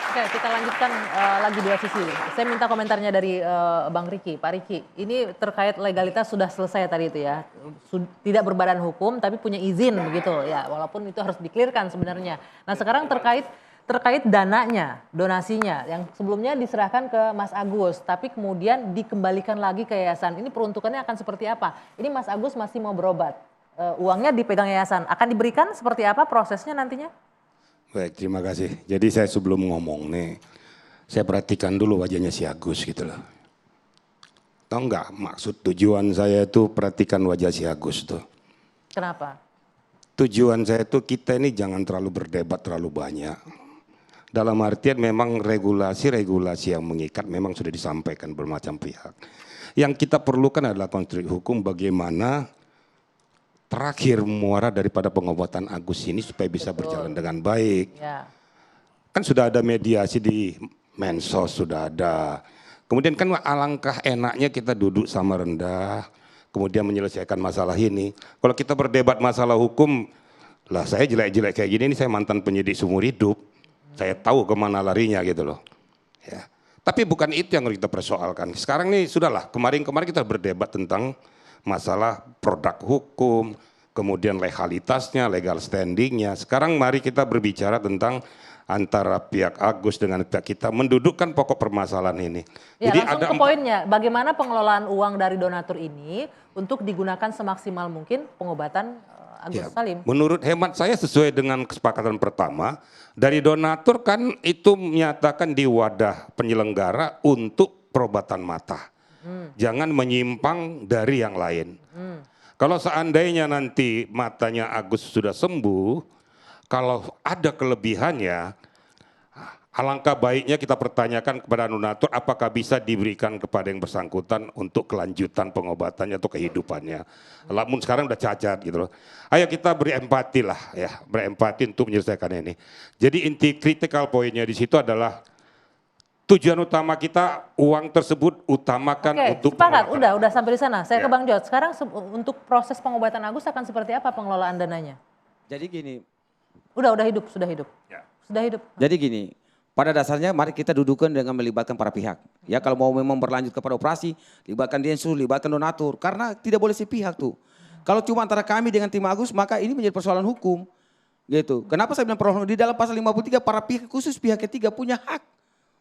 Oke, kita lanjutkan lagi dua sisi. Saya minta komentarnya dari Bang Riki, Pak Riki. Ini terkait legalitas sudah selesai tadi itu ya, tidak berbadan hukum tapi punya izin begitu ya, walaupun itu harus diklirkan sebenarnya. Nah sekarang terkait dananya, donasinya yang sebelumnya diserahkan ke Mas Agus, tapi kemudian dikembalikan lagi ke yayasan. Ini peruntukannya akan seperti apa? Ini Mas Agus masih mau berobat, uangnya dipegang yayasan, akan diberikan seperti apa prosesnya nantinya? Baik, terima kasih. Jadi saya sebelum ngomong nih, saya perhatikan dulu wajahnya si Agus gitu loh. Tahu nggak maksud tujuan saya itu perhatikan wajah si Agus tuh. Kenapa? Tujuan saya tuh kita ini jangan terlalu berdebat terlalu banyak. Dalam artian memang regulasi-regulasi yang mengikat memang sudah disampaikan bermacam pihak. Yang kita perlukan adalah konstruk hukum bagaimana terakhir muara daripada pengobatan Agus ini supaya bisa berjalan dengan baik. Ya. Kan sudah ada mediasi di Mensos, sudah ada. Kemudian kan alangkah enaknya kita duduk sama rendah, kemudian menyelesaikan masalah ini. Kalau kita berdebat masalah hukum, lah saya jelek-jelek kayak gini, ini saya mantan penyidik seumur hidup. Saya tahu kemana larinya gitu loh. Ya. Tapi bukan itu yang kita persoalkan. Sekarang nih sudahlah, kemarin-kemarin kita berdebat tentang masalah produk hukum, kemudian legalitasnya, legal standingnya. Sekarang mari kita berbicara tentang antara pihak Agus dengan pihak kita mendudukkan pokok permasalahan ini. Ya, Jadi langsung ada ke poinnya, bagaimana pengelolaan uang dari donatur ini untuk digunakan semaksimal mungkin pengobatan Agus Salim? Menurut hemat saya sesuai dengan kesepakatan pertama, dari donatur kan itu menyatakan di wadah penyelenggara untuk perobatan mata. Jangan menyimpang dari yang lain. Kalau seandainya nanti matanya Agus sudah sembuh, kalau ada kelebihannya, alangkah baiknya kita pertanyakan kepada donatur apakah bisa diberikan kepada yang bersangkutan untuk kelanjutan pengobatannya atau kehidupannya. Namun sekarang udah cacat gitu loh. Ayo kita beri empati lah ya, berempati untuk menyelesaikan ini. Jadi inti kritikal poinnya di situ adalah tujuan utama kita uang tersebut utamakan untuk sepakat, udah sampai di sana. Saya ke Bang Jod. Sekarang untuk proses pengobatan Agus akan seperti apa pengelolaan dananya? Jadi gini. Sudah hidup. Ya. Sudah hidup. Jadi gini, pada dasarnya mari kita dudukkan dengan melibatkan para pihak. Ya kalau mau memang berlanjut kepada operasi, libatkan Densus, libatkan donatur. Karena tidak boleh sepihak tuh. Kalau cuma antara kami dengan tim Agus, maka ini menjadi persoalan hukum. Gitu. Kenapa saya bilang persoalan di dalam pasal 53 para pihak khusus pihak ketiga punya hak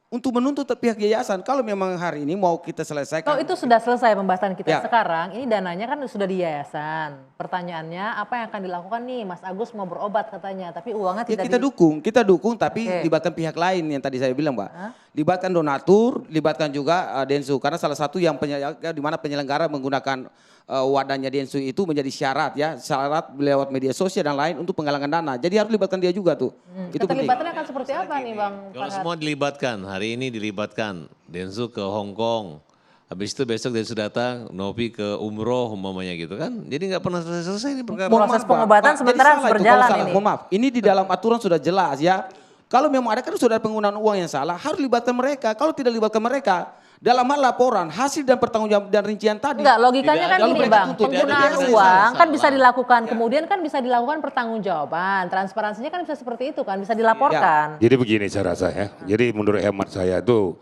untuk menuntut pihak yayasan. Kalau memang hari ini mau kita selesaikan. Kalau itu sudah selesai pembahasan kita sekarang, ini dananya kan sudah di yayasan. Pertanyaannya apa yang akan dilakukan nih? Mas Agus mau berobat katanya, tapi uangnya tidak kita dukung tapi libatkan pihak lain yang tadi saya bilang Mbak. Libatkan donatur, libatkan juga Densu. Karena salah satu yang di mana penyelenggara menggunakan wadahnya Densu itu menjadi syarat ya. Syarat lewat media sosial dan lain untuk penggalangan dana. Jadi harus libatkan dia juga tuh. Itu penting. Keterlibatannya akan seperti apa nih Bang? Kalau semua dilibatkan, hari ini dilibatkan, Densu ke Hong Kong, habis itu besok Densu datang, Novi ke umroh umpamanya gitu kan. Jadi nggak pernah selesai ini perkara. Proses pengobatan sementara harus berjalan ini. Mohon maaf, ini di dalam aturan sudah jelas ya. Kalau memang ada kan sudah penggunaan uang yang salah, harus libatkan mereka. Kalau tidak libatkan mereka, dalam hal laporan, hasil dan pertanggungjawab dan rincian tadi. Enggak, logikanya kan gini Bang, penggunaan uang kan bisa dilakukan, kemudian kan bisa dilakukan pertanggungjawaban. Transparansinya kan bisa seperti itu kan, bisa dilaporkan. Jadi begini saya rasa ya, jadi menurut hemat saya itu,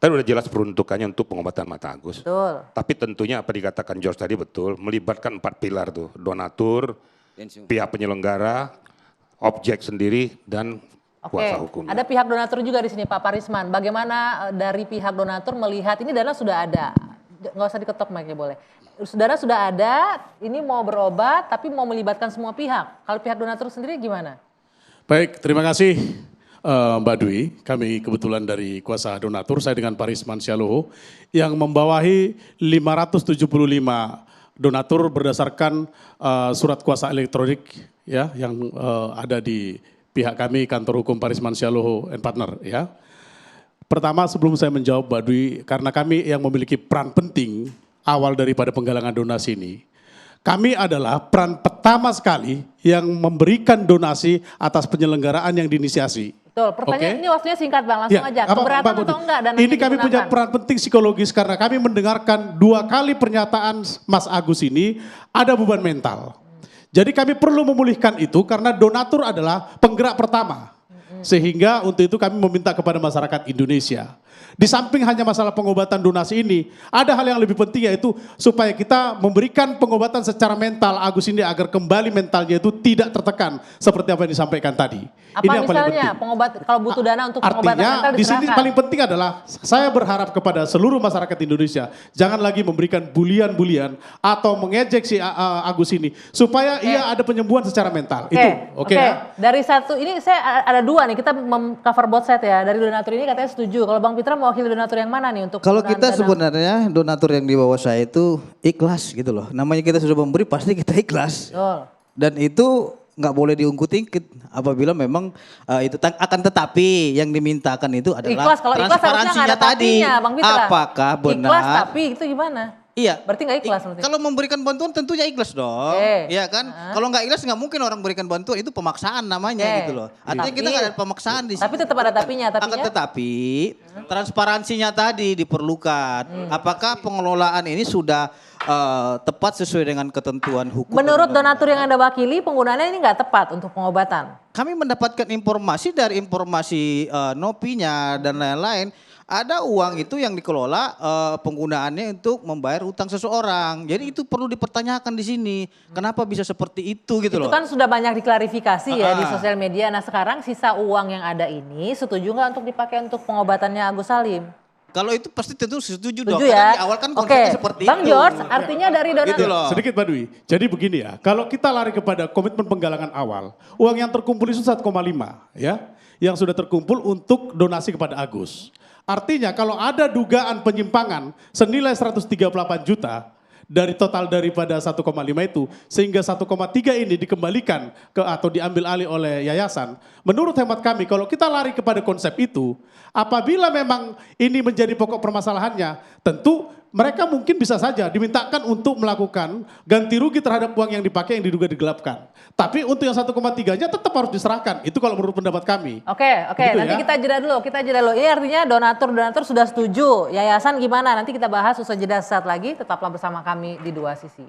tadi udah jelas peruntukannya untuk pengobatan mata Agus. Betul. Tapi tentunya apa dikatakan George tadi betul, melibatkan 4 pilar tuh, donatur, pihak penyelenggara, objek sendiri, dan kuasa hukumnya. Ada pihak donatur juga di sini Pak Parisman. Bagaimana dari pihak donatur melihat ini dana sudah ada, nggak usah diketok mic-nya boleh. Dana sudah ada, ini mau berobat tapi mau melibatkan semua pihak. Kalau pihak donatur sendiri gimana? Baik, terima kasih Mbak Dwi. Kami kebetulan dari kuasa donatur, saya dengan Parisman Syaloho yang membawahi 575 donatur berdasarkan surat kuasa elektronik ya yang ada di pihak kami kantor hukum Parisman Syaloho and Partner ya. Pertama sebelum saya menjawab Mbak Dwi, karena kami yang memiliki peran penting awal daripada penggalangan donasi ini. Kami adalah peran pertama sekali yang memberikan donasi atas penyelenggaraan yang diinisiasi. Betul, pertanyaan ini waktunya singkat Bang, langsung aja. Keberatan atau enggak dananya ini kami punya peran penting psikologis karena kami mendengarkan 2 kali pernyataan Mas Agus ini ada beban mental. Jadi kami perlu memulihkan itu karena donatur adalah penggerak pertama. Sehingga untuk itu kami meminta kepada masyarakat Indonesia. Di samping hanya masalah pengobatan donasi ini, ada hal yang lebih penting yaitu supaya kita memberikan pengobatan secara mental Agus ini agar kembali mentalnya itu tidak tertekan seperti apa yang disampaikan tadi. Apa Ini yang paling misalnya penting. pengobat kalau butuh dana untuk pengobatan mental Artinya di sini diserahkan? paling penting adalah saya berharap kepada seluruh masyarakat Indonesia jangan lagi memberikan bulian-bulian atau mengejek si Agus ini supaya ia ada penyembuhan secara mental. Itu oke ya. Dari satu ini saya ada dua nih, kita cover both side ya. Dari donatur ini katanya setuju. Kalau Bang Pitra mewakili donatur yang mana nih untuk Kalau penggunaan kita dana? sebenarnya donatur yang di bawah saya itu ikhlas gitu loh. Namanya kita sudah memberi pasti kita ikhlas. Betul. Dan itu nggak boleh diungkit-ungkit apabila memang itu akan tetapi yang dimintakan itu adalah Ikhlas, kalau ikhlas harusnya nggak transparansinya ada tadi. tapinya, Bang Pitra. Apakah benar? Ikhlas tapi itu gimana? Iya. Berarti nggak ikhlas berarti? Kalau memberikan bantuan tentunya ikhlas dong. Oke. Iya kan? Kalau nggak ikhlas nggak mungkin orang berikan bantuan, itu pemaksaan namanya Oke. gitu loh. Artinya kita Tapi- nggak ada pemaksaan di Tapi tetap ada tapinya, Akan tapinya. tetapi transparansinya tadi diperlukan. Apakah pengelolaan ini sudah tepat sesuai dengan ketentuan hukum? Menurut dan donatur yang Anda wakili, penggunaannya ini nggak tepat untuk pengobatan. kami mendapatkan informasi dari informasi Nopinya dan lain-lain. Ada uang itu yang dikelola penggunaannya untuk membayar utang seseorang. Jadi itu perlu dipertanyakan di sini. Kenapa bisa seperti itu gitu Itu loh. kan sudah banyak diklarifikasi ya di Ah. sosial media. Nah sekarang sisa uang yang ada ini setuju nggak untuk dipakai untuk pengobatannya Agus Salim? Kalau itu pasti tentu setuju dong. Setuju Karena ya? di awal kan Oke, konsepnya seperti Bang itu. George, artinya dari donatur. Gitu loh. Sedikit Pak Dwi. Jadi begini ya, kalau kita lari kepada komitmen penggalangan awal, uang yang terkumpul itu 1,5 ya, yang sudah terkumpul untuk donasi kepada Agus. Artinya kalau ada dugaan penyimpangan senilai 138 juta dari total daripada 1,5 itu, sehingga 1,3 ini dikembalikan ke atau diambil alih oleh yayasan. Menurut hemat kami kalau kita lari kepada konsep itu, apabila memang ini menjadi pokok permasalahannya, tentu mereka mungkin bisa saja dimintakan untuk melakukan ganti rugi terhadap uang yang dipakai yang diduga digelapkan. Tapi untuk yang 1,3-nya tetap harus diserahkan. Itu kalau menurut pendapat kami. Oke, Begitu nanti ya? kita jeda dulu, Ini artinya donatur sudah setuju. Yayasan gimana? Nanti kita bahas usai jeda saat lagi. Tetaplah bersama kami di Dua Sisi.